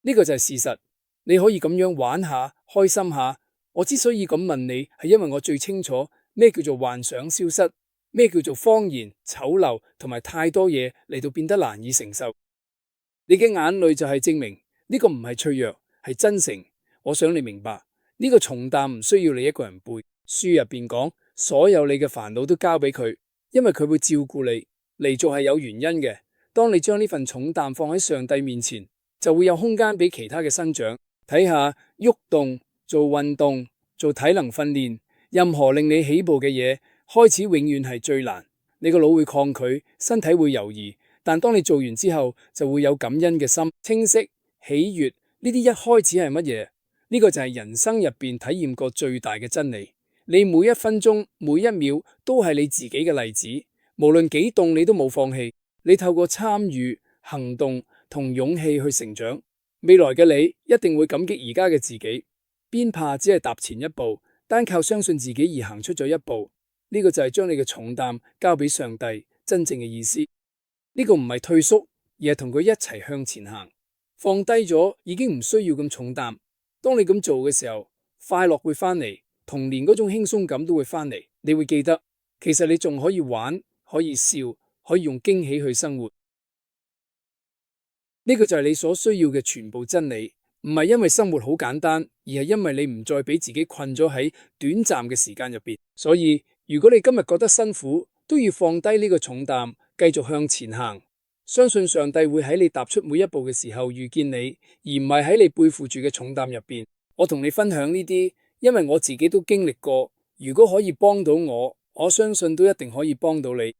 呢個就係事實。你可以咁樣玩下，開心下。我之所以咁問你，係因為我最清楚咩叫做幻想消失，咩叫做謊言、醜陋同埋太多嘢嚟到變得難以承受。你嘅眼淚就係證明呢個唔係脆弱，係真誠。我想你明白，呢個重擔唔需要你一個人背。書入邊講，所有你嘅煩惱都交俾佢，因為佢會照顧你。嚟做係有原因嘅。當你將呢份重擔放喺上帝面前，就會有空間俾其他嘅生長。睇下喐動、做運動、做體能訓練，任何令你起步嘅嘢，開始永遠係最難。你個腦會抗拒，身體會猶豫，但當你做完之後，就會有感恩嘅心、清晰、喜悅。呢啲一開始係乜嘢？呢個就係人生入邊體驗過最大嘅真理。你每一分鐘、每一秒都係你自己嘅例子，無論幾凍，你都冇放棄。你透過參與、行動同勇氣去成長。未來嘅你一定會感激而家嘅自己，邊怕只係踏前一步，單靠相信自己而行出咗一步。呢個就係將你嘅重擔交俾上帝真正嘅意思。呢個唔係退縮，而係同佢一齊向前行。放低咗已經唔需要咁重擔。當你咁做嘅時候，快樂會翻嚟，童年嗰種輕鬆感都會翻嚟。你會記得，其實你仲可以玩，可以笑，可以用驚喜去生活。呢個就係你所需要嘅全部真理，唔係因為生活好簡單，而係因為你唔再俾自己困咗喺短暫嘅時間入邊。所以如果你今日覺得辛苦，都要放低呢個重擔，繼續向前行。相信上帝會喺你踏出每一步嘅時候遇見你，而唔係喺你背負住嘅重擔入邊。我同你分享呢啲，因為我自己都經歷過。如果可以幫到我，我相信都一定可以幫到你。